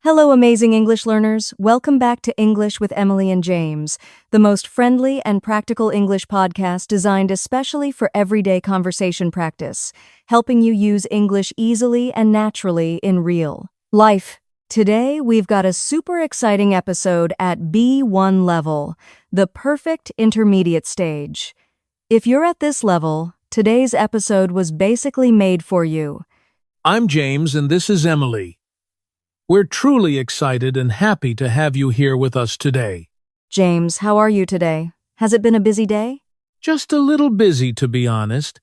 Hello, amazing English learners. Welcome back to English with Emily and James, the most friendly and practical English podcast designed especially for everyday conversation practice, helping you use English easily and naturally in real life. Today, we've got a super exciting episode at B1 level, the perfect intermediate stage. If you're at this level, today's episode was basically made for you. I'm James, and this is Emily. We're truly excited and happy to have you here with us today. James, how are you today? Has it been a busy day? Just a little busy, to be honest.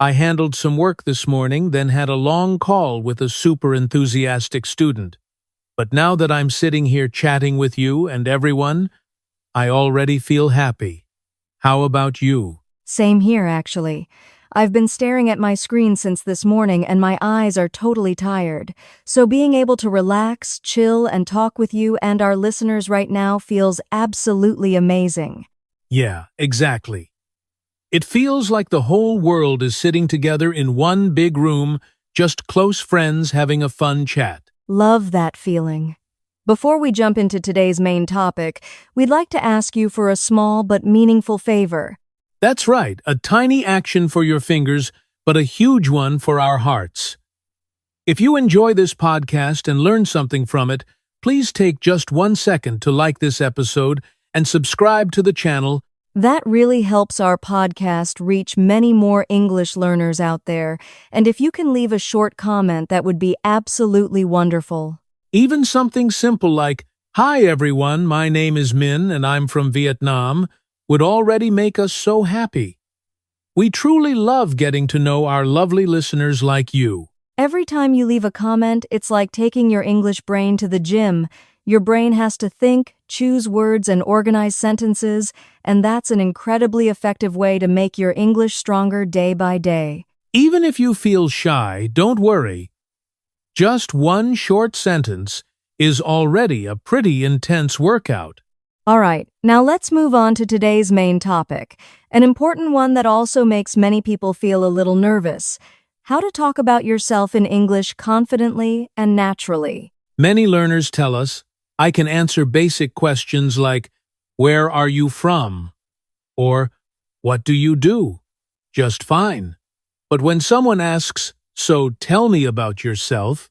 I handled some work this morning, then had a long call with a super enthusiastic student. But now that I'm sitting here chatting with you and everyone, I already feel happy. How about you? Same here, actually. I've been staring at my screen since this morning and my eyes are totally tired. So being able to relax, chill, and talk with you and our listeners right now feels absolutely amazing. Yeah, exactly. It feels like the whole world is sitting together in one big room, just close friends having a fun chat. Love that feeling. Before we jump into today's main topic, we'd like to ask you for a small but meaningful favor. That's right, a tiny action for your fingers, but a huge one for our hearts. If you enjoy this podcast and learn something from it, please take just 1 second to like this episode and subscribe to the channel. That really helps our podcast reach many more English learners out there, and if you can leave a short comment, that would be absolutely wonderful. Even something simple like, "Hi everyone, my name is Min and I'm from Vietnam," would already make us so happy. We truly love getting to know our lovely listeners like you. Every time you leave a comment, it's like taking your English brain to the gym. Your brain has to think, choose words, and organize sentences, and that's an incredibly effective way to make your English stronger day by day. Even if you feel shy, don't worry. Just one short sentence is already a pretty intense workout. All right, now let's move on to today's main topic, an important one that also makes many people feel a little nervous: how to talk about yourself in English confidently and naturally. Many learners tell us, "I can answer basic questions like, 'Where are you from?' or 'What do you do?' just fine." But when someone asks, "So tell me about yourself,"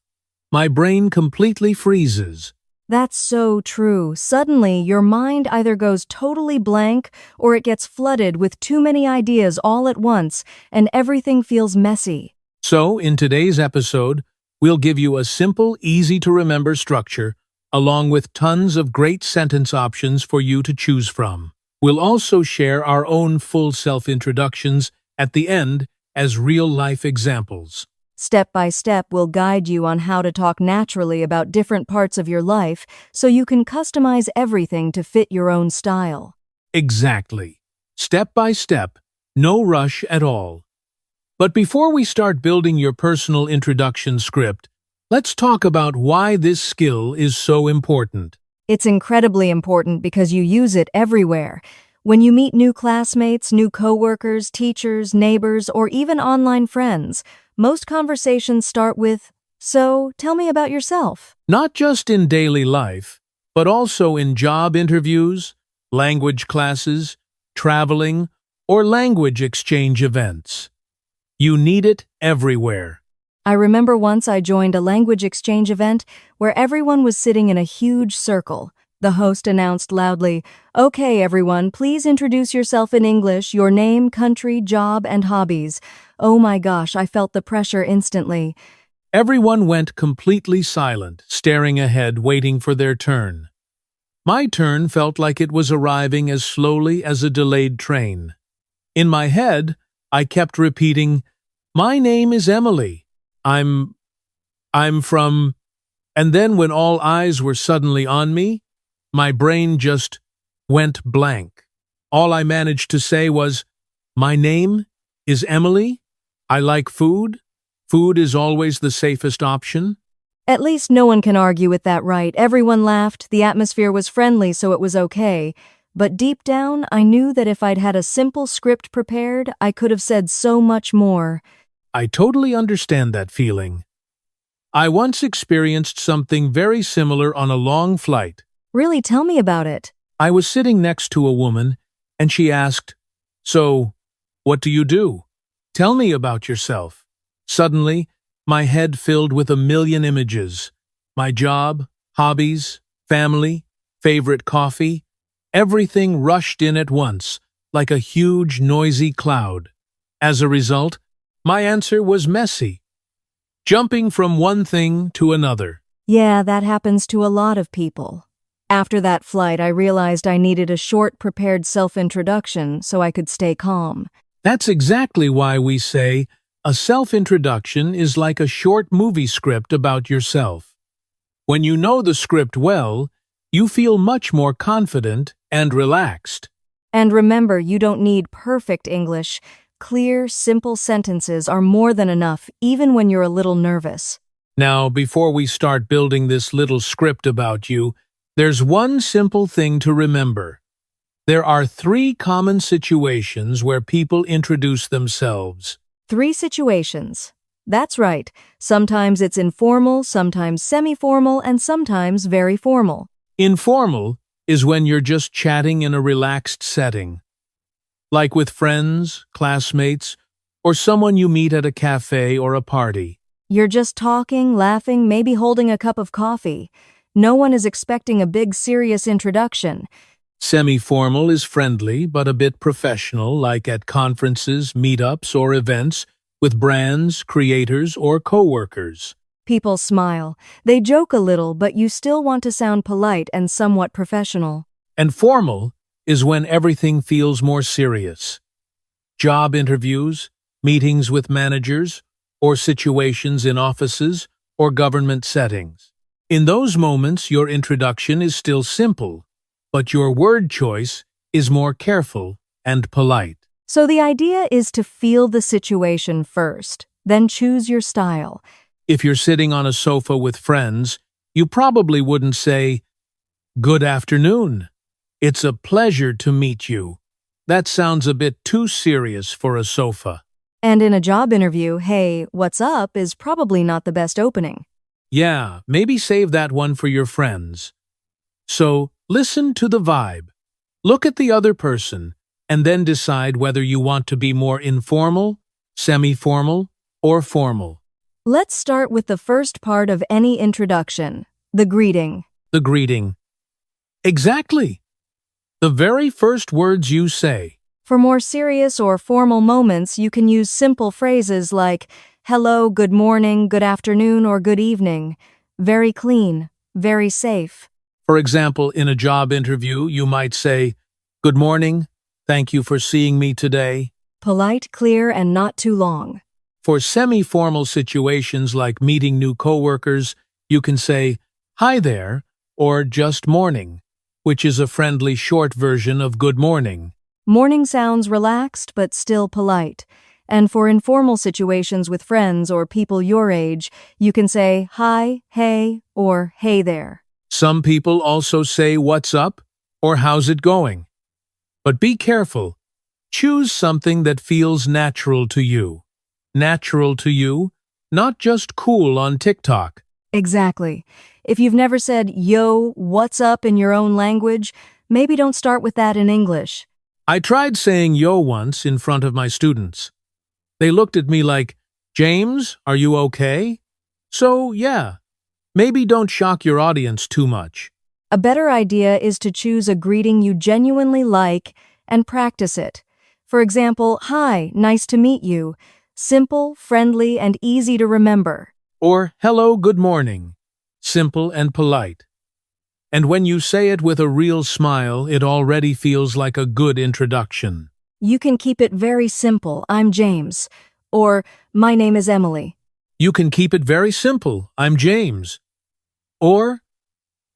my brain completely freezes. That's so true. Suddenly, your mind either goes totally blank or it gets flooded with too many ideas all at once, and everything feels messy. So, in today's episode, we'll give you a simple, easy-to-remember structure, along with tons of great sentence options for you to choose from. We'll also share our own full self-introductions at the end as real-life examples. Step by step, we'll guide you on how to talk naturally about different parts of your life so you can customize everything to fit your own style. Exactly. Step by step, no rush at all. But before we start building your personal introduction script, let's talk about why this skill is so important. It's incredibly important because you use it everywhere. When you meet new classmates, new coworkers, teachers, neighbors, or even online friends, most conversations start with, "So, tell me about yourself." Not just in daily life, but also in job interviews, language classes, traveling, or language exchange events. You need it everywhere. I remember once I joined a language exchange event where everyone was sitting in a huge circle. The host announced loudly, "Okay, everyone, please introduce yourself in English, your name, country, job, and hobbies." Oh my gosh, I felt the pressure instantly. Everyone went completely silent, staring ahead, waiting for their turn. My turn felt like it was arriving as slowly as a delayed train. In my head, I kept repeating, "My name is Emily. I'm from..." And then when all eyes were suddenly on me, my brain just went blank. All I managed to say was, "My name is Emily. I like food. Food is always the safest option." At least no one can argue with that, right? Everyone laughed, the atmosphere was friendly, so it was okay. But deep down, I knew that if I'd had a simple script prepared, I could have said so much more. I totally understand that feeling. I once experienced something very similar on a long flight. Really, tell me about it. I was sitting next to a woman, and she asked, "So, what do you do? Tell me about yourself." Suddenly, my head filled with a million images. My job, hobbies, family, favorite coffee, everything rushed in at once, like a huge, noisy cloud. As a result, my answer was messy, jumping from one thing to another. Yeah, that happens to a lot of people. After that flight, I realized I needed a short, prepared self-introduction so I could stay calm. That's exactly why we say a self-introduction is like a short movie script about yourself. When you know the script well, you feel much more confident and relaxed. And remember, you don't need perfect English. Clear, simple sentences are more than enough, even when you're a little nervous. Now, before we start building this little script about you, there's one simple thing to remember. There are 3 common situations where people introduce themselves. 3 situations. That's right. Sometimes it's informal, sometimes semi-formal, and sometimes very formal. Informal is when you're just chatting in a relaxed setting, like with friends, classmates, or someone you meet at a cafe or a party. You're just talking, laughing, maybe holding a cup of coffee. No one is expecting a big, serious introduction. Semi-formal is friendly but a bit professional, like at conferences, meetups, or events with brands, creators, or coworkers. People smile. They joke a little, but you still want to sound polite and somewhat professional. And formal is when everything feels more serious. Job interviews, meetings with managers, or situations in offices or government settings. In those moments, your introduction is still simple, but your word choice is more careful and polite. So the idea is to feel the situation first, then choose your style. If you're sitting on a sofa with friends, you probably wouldn't say, "Good afternoon. It's a pleasure to meet you." That sounds a bit too serious for a sofa. And in a job interview, "Hey, what's up?" is probably not the best opening. Yeah, maybe save that one for your friends. So, listen to the vibe. Look at the other person, and then decide whether you want to be more informal, semi-formal, or formal. Let's start with the first part of any introduction, the greeting. The greeting. Exactly. The very first words you say. For more serious or formal moments, you can use simple phrases like hello, good morning, good afternoon, or good evening. Very clean, very safe. For example, in a job interview, you might say, "Good morning. Thank you for seeing me today." Polite, clear, and not too long. For semi-formal situations like meeting new coworkers, you can say, "Hi there," or just "morning," which is a friendly short version of good morning. Morning sounds relaxed but still polite. And for informal situations with friends or people your age, you can say hi, hey, or hey there. Some people also say "What's up?" or "How's it going?" But be careful. Choose something that feels natural to you. Natural to you, not just cool on TikTok. Exactly. If you've never said, yo, what's up in your own language, maybe don't start with that in English. I tried saying yo once in front of my students. They looked at me like, "James, are you okay?" So, yeah, maybe don't shock your audience too much. A better idea is to choose a greeting you genuinely like and practice it. For example, hi, nice to meet you. Simple, friendly, and easy to remember. Or, "Hello, good morning." Simple and polite. And when you say it with a real smile, it already feels like a good introduction. You can keep it very simple. I'm James. Or, my name is Emily. You can keep it very simple. I'm James. Or,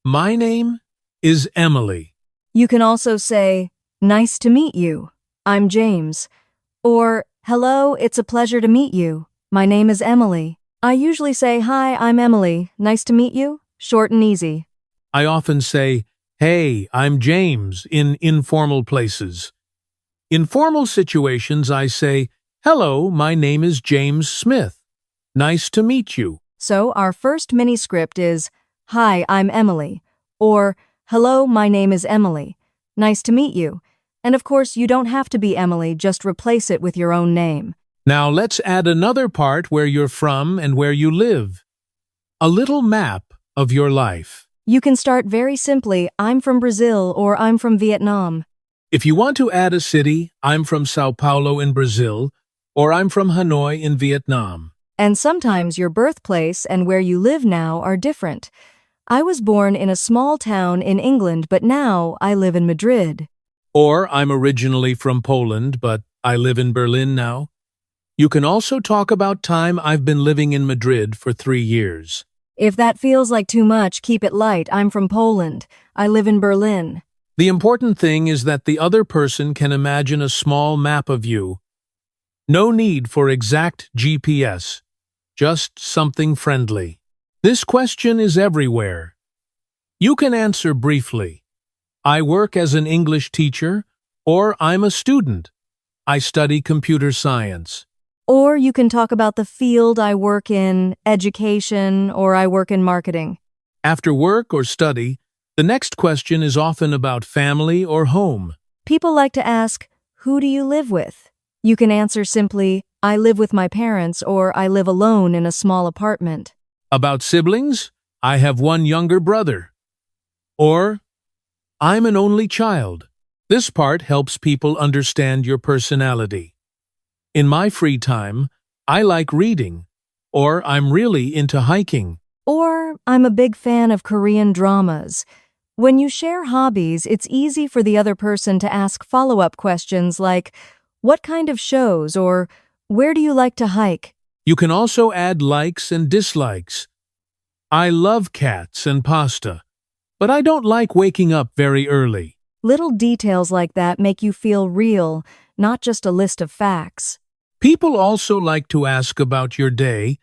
my name is Emily. You can also say, nice to meet you. I'm James. Or, hello, it's a pleasure to meet you. My name is Emily. I usually say, hi, I'm Emily. Nice to meet you. Short and easy. I often say, "Hey, I'm James," in informal places. In formal situations, I say, "Hello, my name is James Smith. Nice to meet you." So our first mini script is, "Hi, I'm Emily," or "Hello, my name is Emily. Nice to meet you." And of course, you don't have to be Emily, just replace it with your own name. Now let's add another part where you're from and where you live. A little map of your life. You can start very simply, "I'm from Brazil," or "I'm from Vietnam." If you want to add a city, I'm from Sao Paulo in Brazil, or I'm from Hanoi in Vietnam. And sometimes your birthplace and where you live now are different. I was born in a small town in England, but now I live in Madrid. Or I'm originally from Poland, but I live in Berlin now. You can also talk about time I've been living in Madrid for 3 years. If that feels like too much, keep it light. "I'm from Poland. I live in Berlin." The important thing is that the other person can imagine a small map of you. No need for exact GPS, just something friendly. This question is everywhere. You can answer briefly. I work as an English teacher, or I'm a student. I study computer science. Or you can talk about the field I work in, education, or I work in marketing. After work or study, the next question is often about family or home. People like to ask, "Who do you live with?" You can answer simply, "I live with my parents," or "I live alone in a small apartment." About siblings, I have one younger brother. Or, I'm an only child. This part helps people understand your personality. In my free time, I like reading, or I'm really into hiking. Or, "I'm a big fan of Korean dramas." When you share hobbies, it's easy for the other person to ask follow-up questions like, "What kind of shows?" or "Where do you like to hike?" You can also add likes and dislikes. I love cats and pasta, but I don't like waking up very early. Little details like that make you feel real, not just a list of facts. People also like to ask about your day.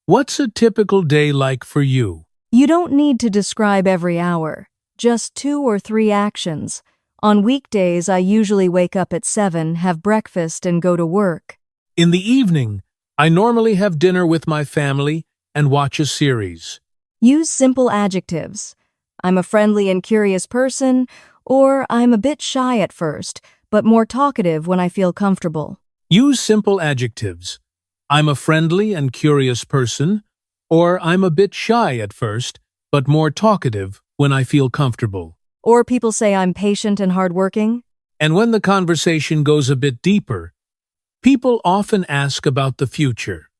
What's a typical day like for you? You don't need to describe every hour, just 2 or 3 actions. On weekdays, I usually wake up at 7, have breakfast, and go to work. In the evening, I normally have dinner with my family and watch a series. Use simple adjectives. "I'm a friendly and curious person," or "I'm a bit shy at first, but more talkative when I feel comfortable." Use simple adjectives. I'm a friendly and curious person, or I'm a bit shy at first, but more talkative when I feel comfortable. Or people say I'm patient and hardworking. And when the conversation goes a bit deeper, people often ask about the future.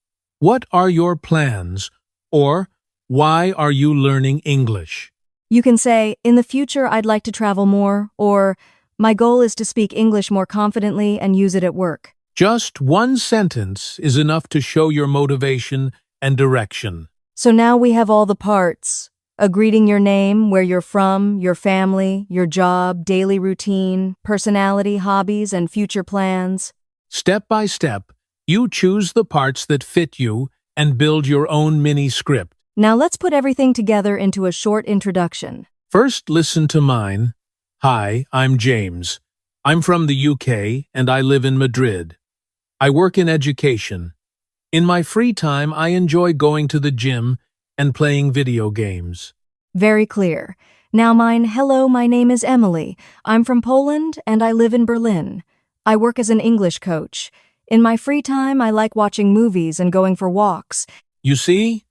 What are your plans? Or, why are you learning English? You can say, "In the future, I'd like to travel more," or "My goal is to speak English more confidently and use it at work." Just one sentence is enough to show your motivation and direction. So now we have all the parts. Greeting, your name, where you're from, your family, your job, daily routine, personality, hobbies, and future plans. Step by step, you choose the parts that fit you and build your own mini script. Now let's put everything together into a short introduction. First, listen to mine. Hi, I'm James. I'm from the UK and I live in Madrid. I work in education. In my free time, I enjoy going to the gym and playing video games. Very clear. Now mine, "Hello, my name is Emily. I'm from Poland and I live in Berlin. I work as an English coach. In my free time, I like watching movies and going for walks." You see?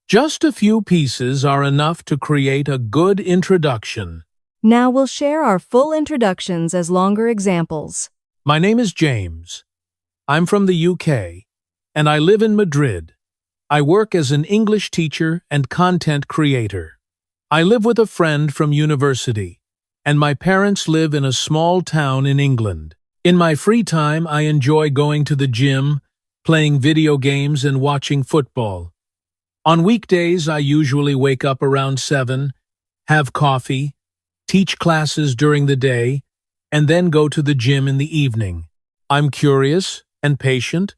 Just a few pieces are enough to create a good introduction. Now we'll share our full introductions as longer examples. My name is James. I'm from the UK, and I live in Madrid. I work as an English teacher and content creator. I live with a friend from university, and my parents live in a small town in England. In my free time, I enjoy going to the gym, playing video games, and watching football. On weekdays, I usually wake up around 7, have coffee, teach classes during the day, and then go to the gym in the evening. I'm curious and patient,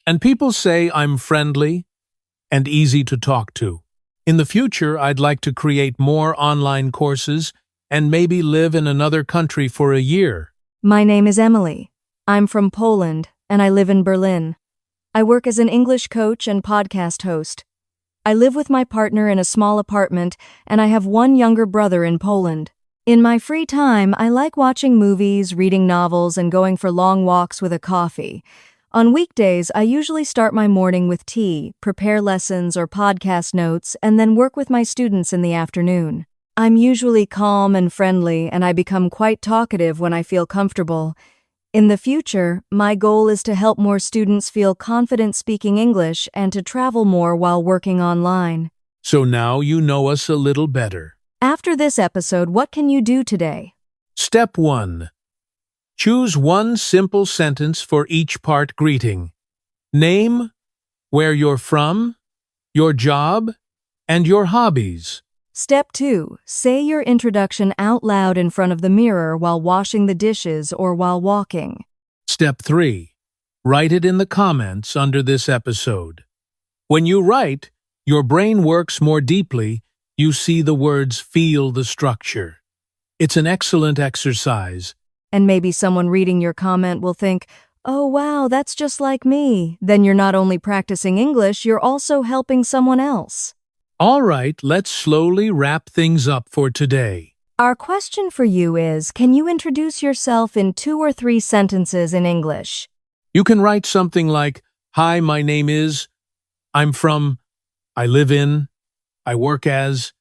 and people say I'm friendly and easy to talk to. In the future, I'd like to create more online courses and maybe live in another country for a year. My name is Emily. I'm from Poland and I live in Berlin. I work as an English coach and podcast host. I live with my partner in a small apartment, and I have one younger brother in Poland. In my free time, I like watching movies, reading novels, and going for long walks with a coffee. On weekdays, I usually start my morning with tea, prepare lessons or podcast notes, and then work with my students in the afternoon. I'm usually calm and friendly, and I become quite talkative when I feel comfortable. In the future, my goal is to help more students feel confident speaking English and to travel more while working online. So now you know us a little better. After this episode, what can you do today? Step 1. Choose one simple sentence for each part greeting. Name, where you're from, your job, and your hobbies. Step 2. Say your introduction out loud in front of the mirror while washing the dishes or while walking. Step 3. Write it in the comments under this episode. When you write, your brain works more deeply. You see the words, feel the structure. It's an excellent exercise. And maybe someone reading your comment will think, "Oh wow, that's just like me." Then you're not only practicing English, you're also helping someone else. All right, let's slowly wrap things up for today. Our question for you is, can you introduce yourself in 2 or 3 sentences in English? You can write something like, "Hi, my name is, I'm from, I live in, I work as,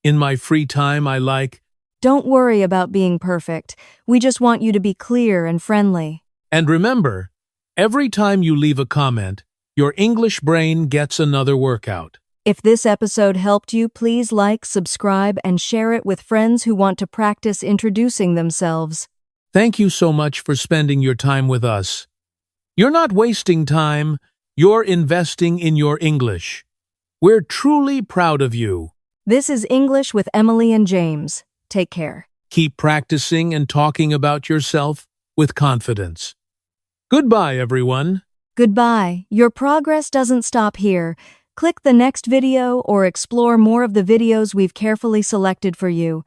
in my free time I like." Don't worry about being perfect. We just want you to be clear and friendly. And remember, every time you leave a comment, your English brain gets another workout. If this episode helped you, please like, subscribe, and share it with friends who want to practice introducing themselves. Thank you so much for spending your time with us. You're not wasting time, you're investing in your English. We're truly proud of you. This is English with Emily and James. Take care. Keep practicing and talking about yourself with confidence. Goodbye, everyone. Goodbye. Your progress doesn't stop here. Click the next video or explore more of the videos we've carefully selected for you.